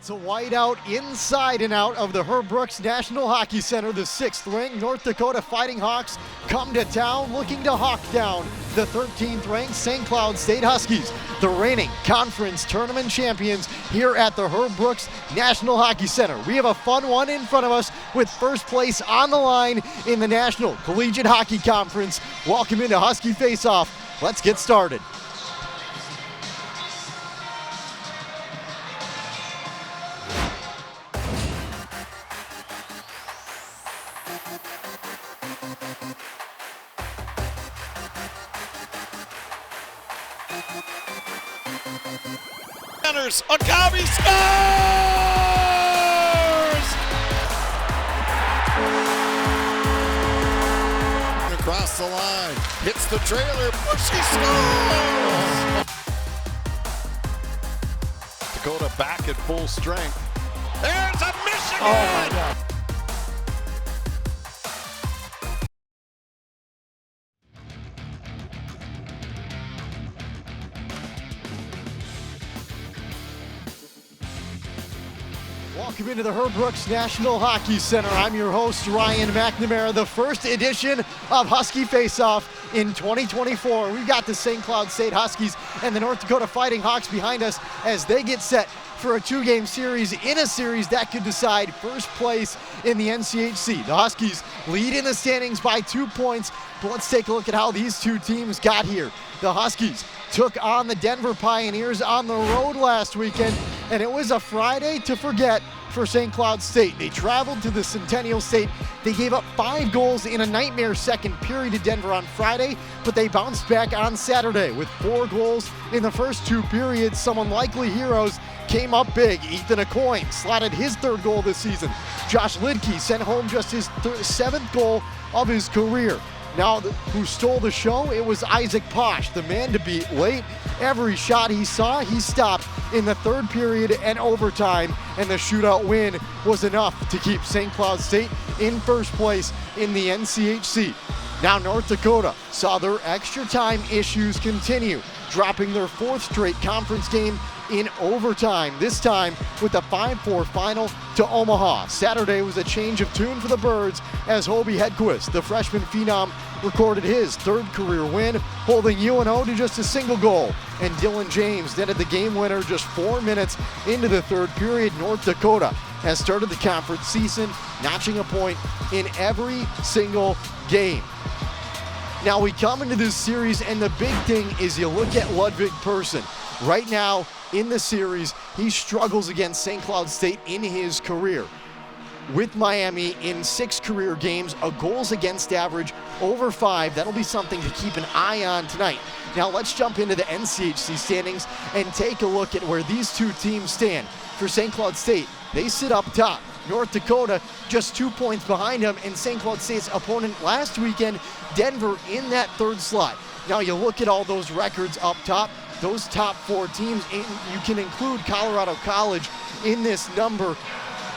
It's a whiteout inside and out of the Herb Brooks National Hockey Center. The 6th-ranked North Dakota Fighting Hawks come to town looking to hawk down the 13th-ranked St. Cloud State Huskies, the reigning conference tournament champions here at the Herb Brooks National Hockey Center. We have a fun one in front of us with first place on the line in the National Collegiate Hockey Conference. Welcome into Husky Faceoff. Let's get started. Akavi scores! Across the line, hits the trailer, Bushy scores! Dakota back at full strength. There's a Michigan! Oh my God. Welcome into the Herb Brooks National Hockey Center. I'm your host, Ryan McNamara. The first edition of Husky Faceoff in 2024. We've got the St. Cloud State Huskies and the North Dakota Fighting Hawks behind us as they get set for a two-game series in a series that could decide first place in the NCHC. The Huskies lead in the standings by 2 points, but let's take a look at how these two teams got here. The Huskies took on the Denver Pioneers on the road last weekend, and it was a Friday to forget for St. Cloud State. They traveled to the Centennial State. They gave up 5 goals in a nightmare second period to Denver on Friday, but they bounced back on Saturday with 4 goals in the first 2 periods. Some unlikely heroes came up big. Ethan Aucoin slotted his 3rd goal this season. Josh Lidke sent home just his 7th goal of his career. Now, who stole the show? It was Isaac Posh, the man to beat late. Every shot he saw, he stopped in the 3rd period and overtime, and the shootout win was enough to keep St. Cloud State in first place in the NCHC. Now, North Dakota saw their extra time issues continue, dropping their 4th straight conference game in overtime, this time with a 5-4 final to Omaha. Saturday was a change of tune for the Birds as Hobie Hedquist, the freshman phenom, recorded his 3rd career win, holding UNO to just a single goal. And Dylan James netted the game winner just 4 minutes into the 3rd period. North Dakota has started the conference season notching a point in every single game. Now we come into this series, and the big thing is you look at Ludwig Persson. Right now in the series, he struggles against St. Cloud State in his career. With Miami in 6 career games, a goals against average over 5. That'll be something to keep an eye on tonight. Now let's jump into the NCHC standings and take a look at where these two teams stand. For St. Cloud State, they sit up top. North Dakota just 2 points behind them, and St. Cloud State's opponent last weekend, Denver, in that 3rd slot. Now you look at all those records up top, those top 4 teams, and you can include Colorado College in this number.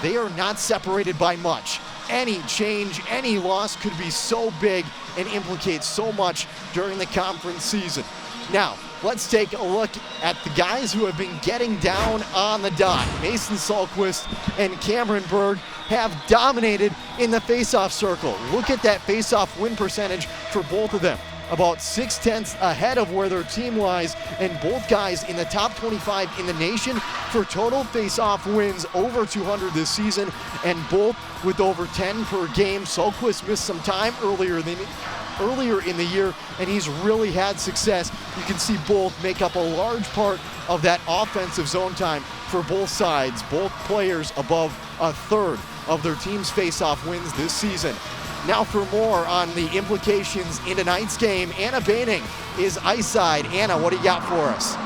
They are not separated by much. Any change, any loss could be so big and implicate so much during the conference season. Now, let's take a look at the guys who have been getting down on the dot. Mason Salquist and Cameron Berg have dominated in the faceoff circle. Look at that faceoff win percentage for both of them. About 0.6 ahead of where their team lies, and both guys in the top 25 in the nation for total face-off wins, over 200 this season, and both with over 10 per game. Solquist missed some time earlier in the year, and he's really had success. You can see both make up a large part of that offensive zone time for both sides. Both players above a 1/3 of their team's face-off wins this season. Now for more on the implications in tonight's game, Anna Baining is ice side. Anna, what do you got for us?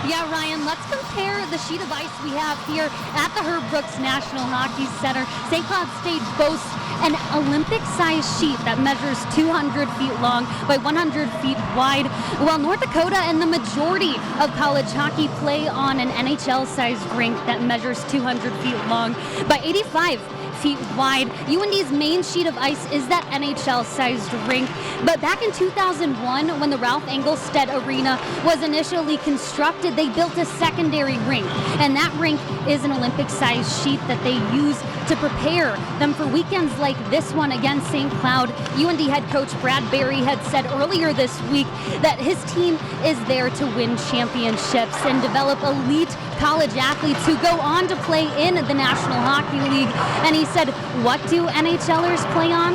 Yeah, Ryan, let's compare the sheet of ice we have here at the Herb Brooks National Hockey Center. St. Cloud State boasts an Olympic-sized sheet that measures 200 feet long by 100 feet wide, while North Dakota and the majority of college hockey play on an NHL-sized rink that measures 200 feet long by 85 feet wide. UND's main sheet of ice is that NHL-sized rink. But back in 2001, when the Ralph Engelstad Arena was initially constructed, they built a secondary rink. And that rink is an Olympic-sized sheet that they use to prepare them for weekends like this one against St. Cloud. UND head coach Brad Berry had said earlier this week that his team is there to win championships and develop elite college athletes who go on to play in the National Hockey League. And he said, what do NHLers play on?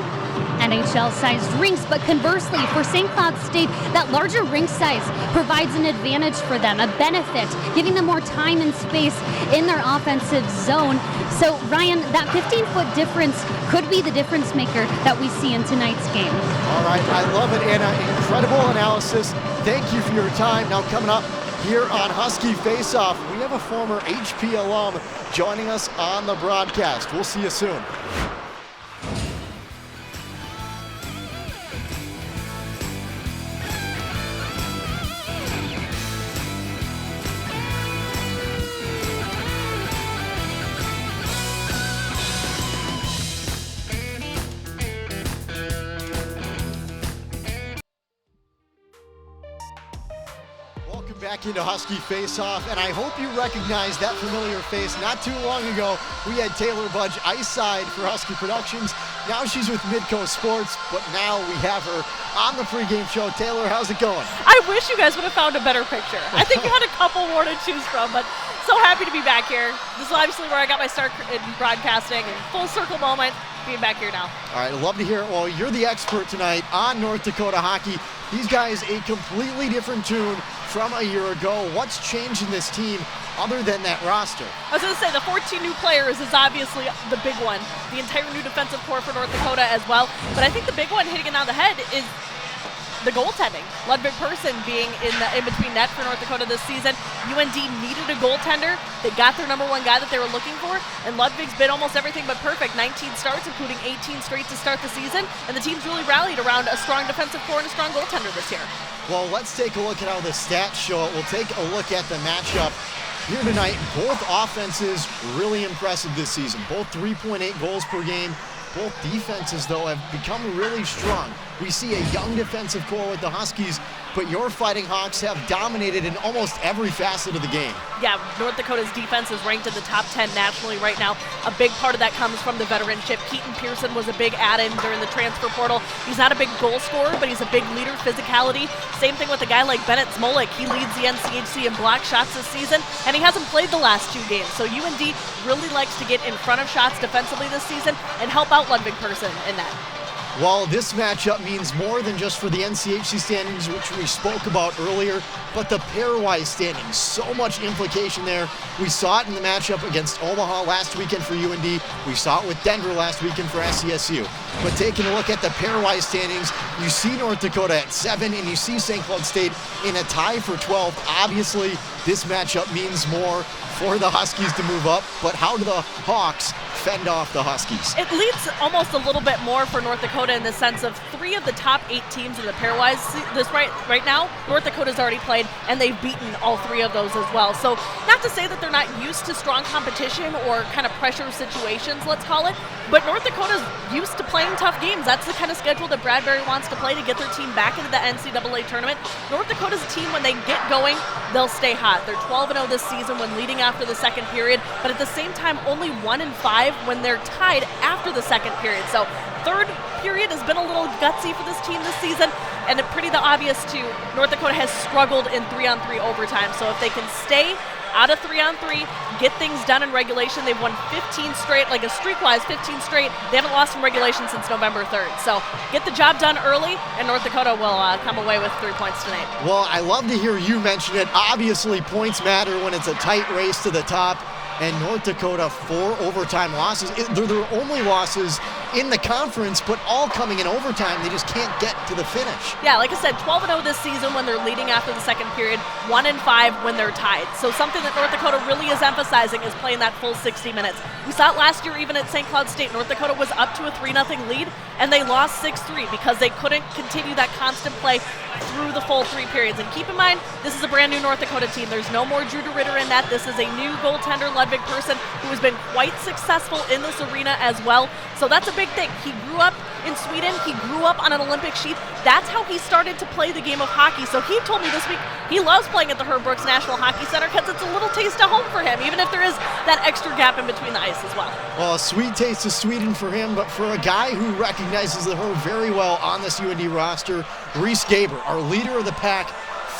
NHL-sized rinks, but conversely, for St. Cloud State, that larger rink size provides an advantage for them, a benefit, giving them more time and space in their offensive zone. So, Ryan, that 15-foot difference could be the difference maker that we see in tonight's game. All right, I love it, Anna. Incredible analysis. Thank you for your time. Now coming up here on Husky Faceoff, we have a former HP alum joining us on the broadcast. We'll see you soon. Back into Husky Faceoff, and I hope you recognize that familiar face. Not too long ago, we had Taylor Budge ice side for Husky Productions. Now she's with Midco Sports, but now we have her on the pregame show. Taylor, how's it going? I wish you guys would have found a better picture. I think you had a couple more to choose from, but so happy to be back here. This is obviously where I got my start in broadcasting, and full circle moment being back here now. All right, I'd love to hear it. Well, you're the expert tonight on North Dakota hockey. These guys, a completely different tune from a year ago. What's changed in this team other than that roster? I was going to say the 14 new players is obviously the big one. The entire new defensive core for North Dakota as well. But I think the big one hitting it on the head is the goaltending. Ludwig Persson being in between net for North Dakota this season. UND needed a goaltender. They got their number one guy that they were looking for, and Ludwig's been almost everything but perfect. 19 starts, including 18 straight to start the season, and the team's really rallied around a strong defensive core and a strong goaltender this year. Well, let's take a look at how the stats show it. We'll take a look at the matchup here tonight. Both offenses really impressive this season. Both 3.8 goals per game. Both defenses, though, have become really strong. We see a young defensive core with the Huskies, but your Fighting Hawks have dominated in almost every facet of the game. Yeah, North Dakota's defense is ranked in the top 10 nationally right now. A big part of that comes from the veteranship. Keaton Pearson was a big add-in during the transfer portal. He's not a big goal scorer, but he's a big leader, physicality. Same thing with a guy like Bennett Smolik. He leads the NCHC in block shots this season, and he hasn't played the last 2 games. So UND really likes to get in front of shots defensively this season and help out Ludwig Persson in that. Well, this matchup means more than just for the NCHC standings, which we spoke about earlier, but the pairwise standings. So much implication there. We saw it in the matchup against Omaha last weekend for UND. We saw it with Denver last weekend for SCSU. But taking a look at the pairwise standings, you see North Dakota at 7, and you see St. Cloud State in a tie for 12. Obviously, this matchup means more for the Huskies to move up, but how do the Hawks fend off the Huskies? It leads almost a little bit more for North Dakota in the sense of 3 of the top 8 teams in the pairwise right now, North Dakota's already played, and they've beaten all 3 of those as well. So not to say that they're not used to strong competition or kind of pressure situations, let's call it, but North Dakota's used to playing tough games. That's the kind of schedule that Bradbury wants to play to get their team back into the NCAA tournament. North Dakota's a team, when they get going, they'll stay hot. They're 12-0 this season when leading after the second period, but at the same time, only 1-5 when they're tied after the second period. So third period has been a little gutsy for this team this season, and pretty obvious too. North Dakota has struggled in 3-on-3 overtime. So if they can stay out of 3-on-3, get things done in regulation. They've won 15 straight, like a streak-wise 15 straight. They haven't lost in regulation since November 3rd. So get the job done early, and North Dakota will come away with 3 points tonight. Well, I love to hear you mention it. Obviously, points matter when it's a tight race to the top. And North Dakota, 4 overtime losses. They're their only losses in the conference, but all coming in overtime. They just can't get to the finish. Yeah, like I said, 12-0 this season when they're leading after the second period, 1-5 when they're tied. So something that North Dakota really is emphasizing is playing that full 60 minutes. We saw it last year even at St. Cloud State. North Dakota was up to a 3-0 lead, and they lost 6-3 because they couldn't continue that constant play through the full 3 periods. And keep in mind, this is a brand new North Dakota team. There's no more Drew DeRitter in that. This is a new goaltender, Ludwig Persson, who has been quite successful in this arena as well. So that's a big thing. He grew up in Sweden. He grew up on an Olympic sheet. That's how he started to play the game of hockey. So he told me this week he loves playing at the Herb Brooks National Hockey Center because it's a little taste of home for him, even if there is that extra gap in between the ice as well. Well, a sweet taste of Sweden for him, but for a guy who recognizes the Herb very well on this UND roster, Reese Gaber, our leader of the pack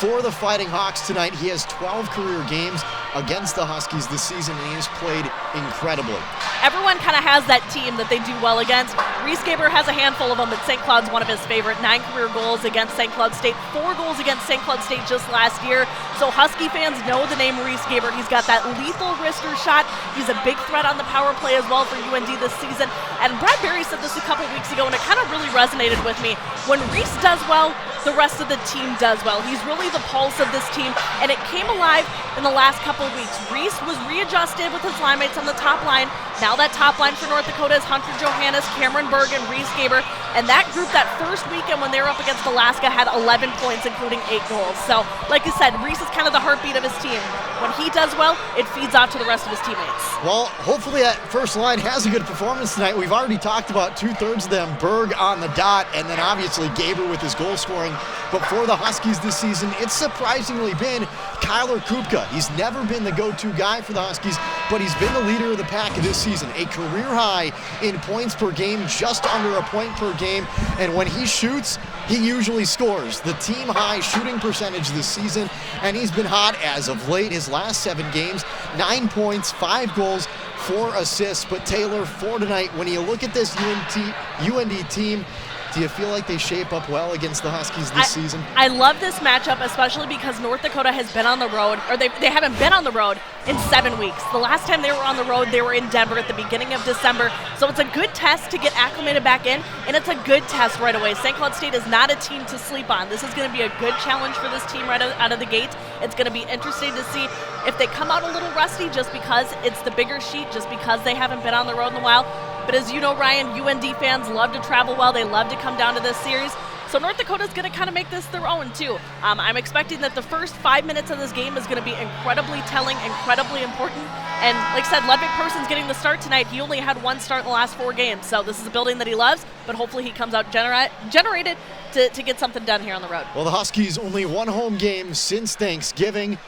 for the Fighting Hawks tonight. He has 12 career games against the Huskies this season, and he has played incredibly. Everyone kind of has that team that they do well against. Reese Gaber has a handful of them, but St. Cloud's one of his favorite. 9 career goals against St. Cloud State, 4 goals against St. Cloud State just last year. So Husky fans know the name Reese Gaber. He's got that lethal wrister shot. He's a big threat on the power play as well for UND this season. And Brad Berry said this a couple weeks ago, and it kind of really resonated with me. When Reese does well, the rest of the team does well. He's really the pulse of this team, and it came alive in the last couple of weeks. Reese was readjusted with his line mates on the top line. Now that top line for North Dakota is Hunter Johannes, Cameron Berg, and Reese Gaber. And that group that first weekend when they were up against Alaska had 11 points, including 8 goals. So, like you said, Reese is kind of the heartbeat of his team. When he does well, it feeds off to the rest of his teammates. Well, hopefully that first line has a good performance tonight. We've already talked about 2/3 of them, Berg on the dot, and then obviously Gaber with his goal scoring. But for the Huskies this season, it's surprisingly been Kyler Kupka. He's never been the go-to guy for the Huskies, but he's been the leader of the pack this season. A career high in points per game, just under a point per game. And when he shoots, he usually scores. The team high shooting percentage this season, and he's been hot as of late. His last 7 games, 9 points, 5 goals, 4 assists. But Taylor, for tonight, when you look at this UND team, do you feel like they shape up well against the Huskies this season? I love this matchup, especially because North Dakota has been on the road, or they haven't been on the road in 7 weeks. The last time they were on the road, they were in Denver at the beginning of December. So it's a good test to get acclimated back in, and it's a good test right away. St. Cloud State is not a team to sleep on. This is going to be a good challenge for this team right out of the gate. It's going to be interesting to see if they come out a little rusty just because it's the bigger sheet, just because they haven't been on the road in a while. But as you know, Ryan, UND fans love to travel well. They love to come down to this series. So North Dakota's going to kind of make this their own, too. I'm expecting that the first 5 minutes of this game is going to be incredibly telling, incredibly important. And like I said, Ludwig Persson's getting the start tonight. He only had 1 start in the last 4 games. So this is a building that he loves, but hopefully he comes out generated to get something done here on the road. Well, the Huskies only 1 home game since Thanksgiving.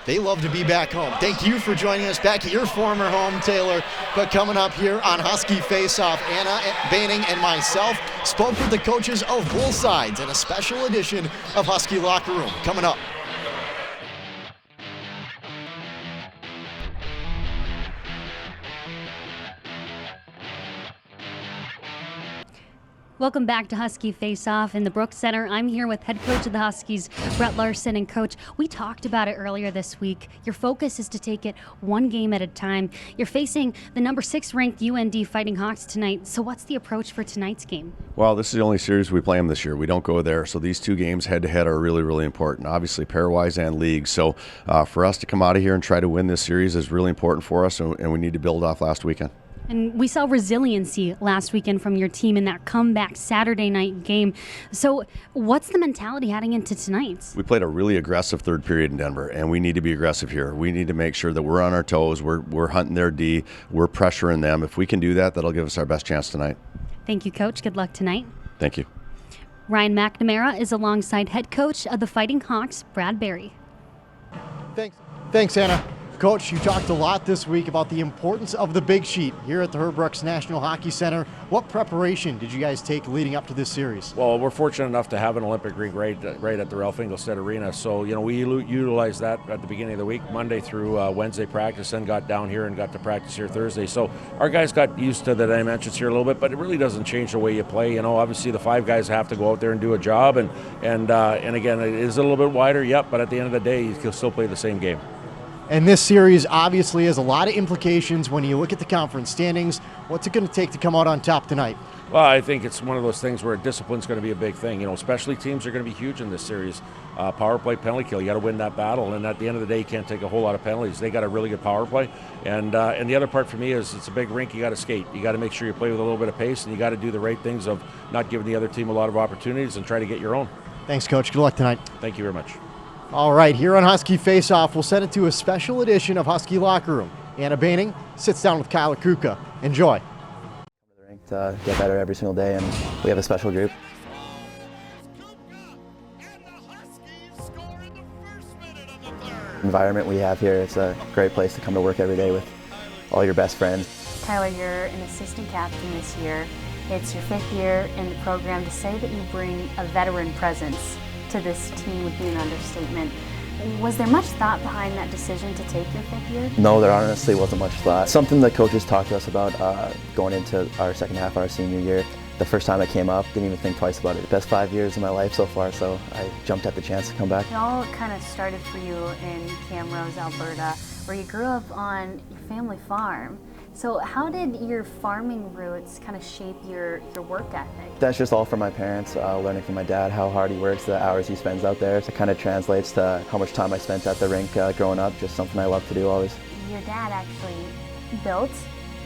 They love to be back home. Thank you for joining us back at your former home, Taylor. But coming up here on Husky Faceoff, Anna Banning and myself spoke with the coaches of both sides in a special edition of Husky Locker Room. Coming up. Welcome back to Husky Face-Off in the Brooks Center. I'm here with head coach of the Huskies, Brett Larson. And coach, we talked about it earlier this week. Your focus is to take it 1 game at a time. You're facing the number 6 ranked UND Fighting Hawks tonight. So what's the approach for tonight's game? Well, this is the only series we play them this year. We don't go there. So these 2 games head-to-head are really, really important. Obviously, pairwise and league. So for us to come out of here and try to win this series is really important for us, and we need to build off last weekend. And we saw resiliency last weekend from your team in that comeback Saturday night game. So what's the mentality heading into tonight? We played a really aggressive 3rd period in Denver, and we need to be aggressive here. We need to make sure that we're on our toes, we're hunting their D, we're pressuring them. If we can do that, that'll give us our best chance tonight. Thank you, Coach. Good luck tonight. Thank you. Ryan McNamara is alongside head coach of the Fighting Hawks, Brad Berry. Thanks, Anna. Coach, you talked a lot this week about the importance of the big sheet here at the Herb Brooks National Hockey Center. What preparation did you guys take leading up to this series? Well, we're fortunate enough to have an Olympic rink right at the Ralph Engelstad Arena. So, we utilized that at the beginning of the week, Monday through Wednesday practice, and got down here and got to practice here Thursday. So our guys got used to the dimensions here a little bit, but it really doesn't change the way you play. Obviously the 5 guys have to go out there and do a job, and again, it is a little bit wider, yep, but at the end of the day, you can still play the same game. And this series obviously has a lot of implications when you look at the conference standings. What's it going to take to come out on top tonight? Well, I think it's one of those things where discipline's going to be a big thing. You know, specialty teams are going to be huge in this series. Power play, penalty kill, you got to win that battle. And at the end of the day, you can't take a whole lot of penalties. They got a really good power play. And the other part for me is it's a big rink. You got to skate. You got to make sure you play with a little bit of pace, and you got to do the right things of not giving the other team a lot of opportunities and try to get your own. Thanks, Coach. Good luck tonight. Thank you very much. All right, here on Husky Faceoff, we'll send it to a special edition of Husky Locker Room. Anna Baining sits down with Kyle Kuka. Enjoy. To get better every single day, and we have a special group. Environment we have here, it's a great place to come to work every day with all your best friends. Tyler, you're an assistant captain this year. It's your 5th year in the program. To say that you bring a veteran presence to this team would be an understatement. Was there much thought behind that decision to take your 5th year? No, there honestly wasn't much thought. Something the coaches talked to us about going into our second half of our senior year. The first time it came up, didn't even think twice about it. Best 5 years of my life so far, so I jumped at the chance to come back. It all kind of started for you in Camrose, Alberta, where you grew up on your family farm. So how did your farming roots kind of shape your work ethic? That's just all from my parents, learning from my dad how hard he works, the hours he spends out there. So it kind of translates to how much time I spent at the rink growing up, just something I love to do always. Your dad actually built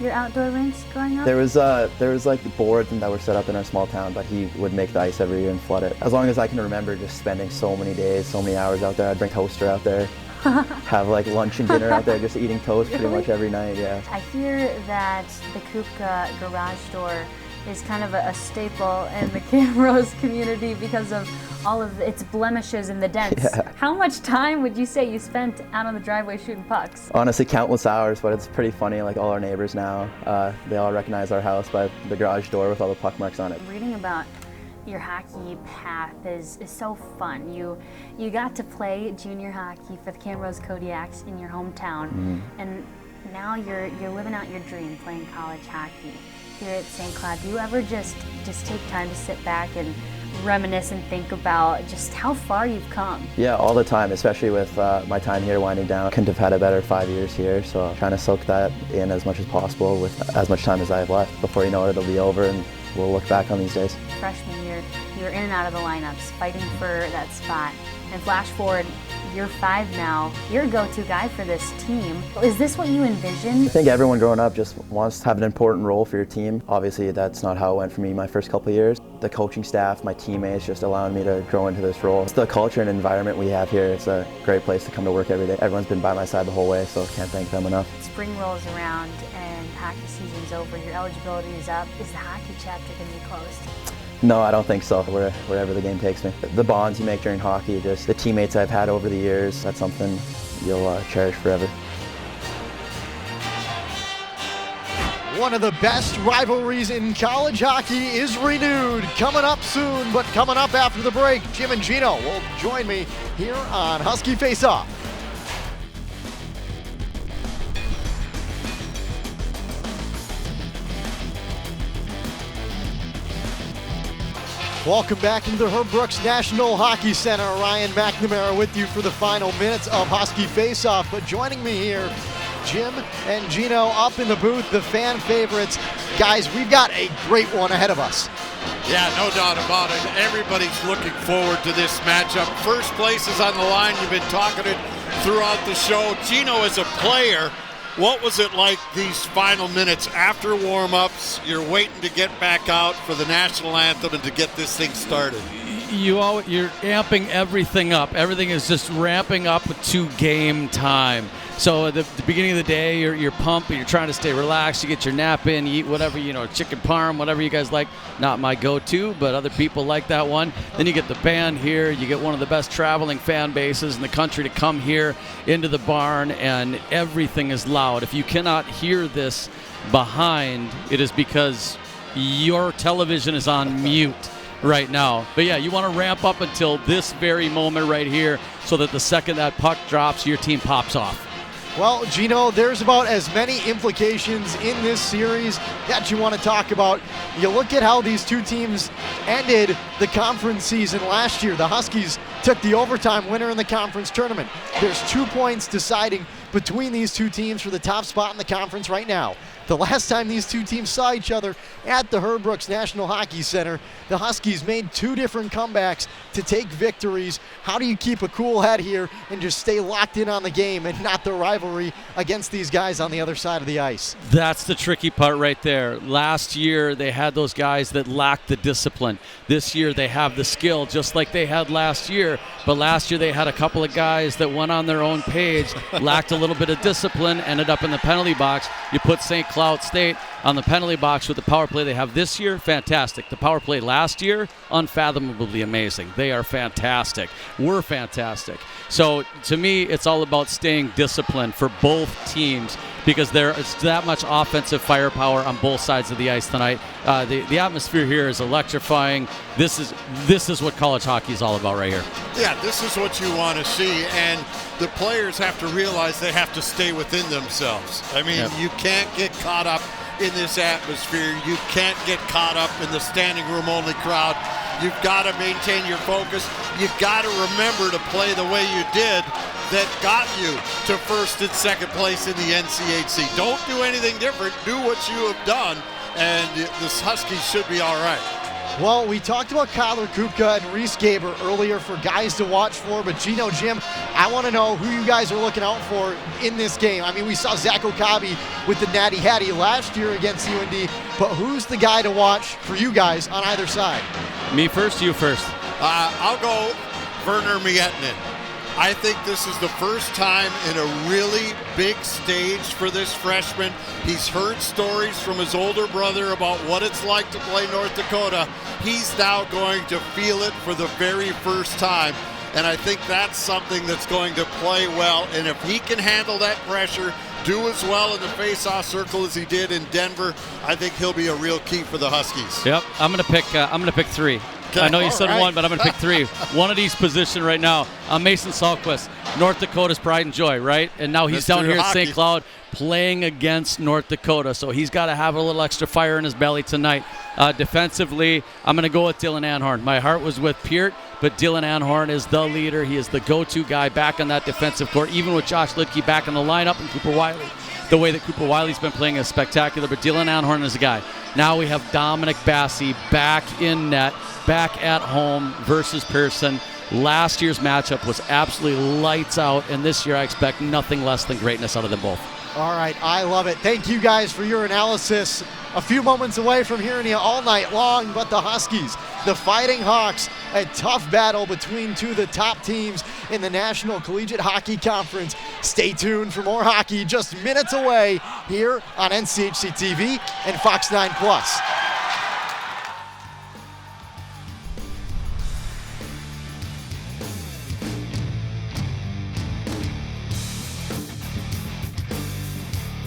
your outdoor rinks growing up? There was like boards that were set up in our small town, but he would make the ice every year and flood it. As long as I can remember just spending so many days, so many hours out there, I'd bring toaster out there. Have like lunch and dinner out there, just eating toast pretty much every night, yeah. I hear that the Kupka garage door is kind of a staple in the Camrose community because of all of its blemishes and the dents. Yeah. How much time would you say you spent out on the driveway shooting pucks? Honestly, countless hours, but it's pretty funny. Like all our neighbors now, they all recognize our house by the garage door with all the puck marks on it. Reading about your hockey path is so fun. You got to play junior hockey for the Camrose Kodiaks in your hometown, and now you're living out your dream playing college hockey here at St. Cloud. Do you ever just take time to sit back and reminisce and think about just how far you've come? Yeah, all the time, especially with my time here winding down. Couldn't have had a better 5 years here, so I'm trying to soak that in as much as possible with as much time as I have left. Before you know it, it'll be over and we'll look back on these days. Freshman year, you were in and out of the lineups, fighting for that spot. And flash forward, year 5 now, you're a go-to guy for this team. Is this what you envisioned? I think everyone growing up just wants to have an important role for your team. Obviously, that's not how it went for me my first couple of years. The coaching staff, my teammates, just allowing me to grow into this role. It's the culture and environment we have here. It's a great place to come to work every day. Everyone's been by my side the whole way, so can't thank them enough. Spring rolls around and hockey season's over. Your eligibility is up. Is the hockey chapter going to be closed? No, I don't think so, wherever the game takes me. The bonds you make during hockey, just the teammates I've had over the years, that's something you'll cherish forever. One of the best rivalries in college hockey is renewed. Coming up soon, but coming up after the break, Jim and Gino will join me here on Husky Face-Off. Welcome back into the Herb Brooks National Hockey Center. Ryan McNamara with you for the final minutes of Husky Face-Off. But joining me here, Jim and Gino up in the booth, the fan favorites. Guys, we've got a great one ahead of us. Yeah, no doubt about it. Everybody's looking forward to this matchup. First place is on the line. You've been talking it throughout the show. Gino, as a player, what was it like these final minutes after warm-ups? You're waiting to get back out for the national anthem and to get this thing started. You're amping everything up. Everything is just ramping up to game time. So at the beginning of the day, you're pumped, you're trying to stay relaxed. You get your nap in, you eat whatever, chicken parm, whatever you guys like. Not my go-to, but other people like that one. Then you get the band here. You get one of the best traveling fan bases in the country to come here into the barn, and everything is loud. If you cannot hear this behind, it is because your television is on mute right now. But yeah, you want to ramp up until this very moment right here so that the second that puck drops, your team pops off. Well, Gino, there's about as many implications in this series that you want to talk about. You look at how these two teams ended the conference season last year. The Huskies took the overtime winner in the conference tournament. There's 2 points deciding between these two teams for the top spot in the conference right now. The last time these two teams saw each other at the Herb Brooks National Hockey Center, the Huskies made 2 different comebacks to take victories. How do you keep a cool head here and just stay locked in on the game and not the rivalry against these guys on the other side of the ice? That's the tricky part right there. Last year, they had those guys that lacked the discipline. This year, they have the skill, just like they had last year. But last year, they had a couple of guys that went on their own page, lacked a little bit of discipline, ended up in the penalty box. You put St. Cloud State on the penalty box with the power play they have this year, fantastic. The power play last year, unfathomably amazing. They are fantastic. We're fantastic. So to me, it's all about staying disciplined for both teams because there is that much offensive firepower on both sides of the ice tonight. The atmosphere here is electrifying. This is what college hockey is all about right here. Yeah, this is what you want to see, and the players have to realize they have to stay within themselves. I mean, you can't get caught up in this atmosphere. You can't get caught up in the standing room only crowd. You've got to maintain your focus. You've got to remember to play the way you did that got you to first and second place in the NCHC. Don't do anything different. Do what you have done, and the Huskies should be all right. Well, we talked about Kyler Kupka and Reese Gaber earlier for guys to watch for, but Gino, Jim, I want to know who you guys are looking out for in this game. I mean, we saw Zach Okabe with the Natty Hattie last year against UND, but who's the guy to watch for you guys on either side? Me first, you first. I'll go Werner Miettinen. I think this is the first time in a really big stage for this freshman. He's heard stories from his older brother about what it's like to play North Dakota. He's now going to feel it for the very first time. And I think that's something that's going to play well. And if he can handle that pressure, do as well in the face-off circle as he did in Denver, I think he'll be a real key for the Huskies. Yep, I'm gonna pick 3. I know you said one, but I'm going to pick 3. One of these position right now. Mason Salquist, North Dakota's pride and joy, right? And now he's down here at St. Cloud playing against North Dakota, so he's got to have a little extra fire in his belly tonight. Defensively, I'm going to go with Dylan Anhorn. My heart was with Peart, but Dylan Anhorn is the leader. He is the go-to guy back on that defensive court, even with Josh Lidke back in the lineup and Cooper Wiley. The way that Cooper Wiley's been playing is spectacular, but Dylan Anhorn is the guy. Now we have Dominic Bassi back in net, back at home versus Pearson. Last year's matchup was absolutely lights out, and this year I expect nothing less than greatness out of them both. All right, I love it. Thank you guys for your analysis. A few moments away from hearing you all night long, but the Huskies, the Fighting Hawks, a tough battle between 2 of the top teams in the National Collegiate Hockey Conference. Stay tuned for more hockey just minutes away here on NCHC TV and Fox 9 Plus.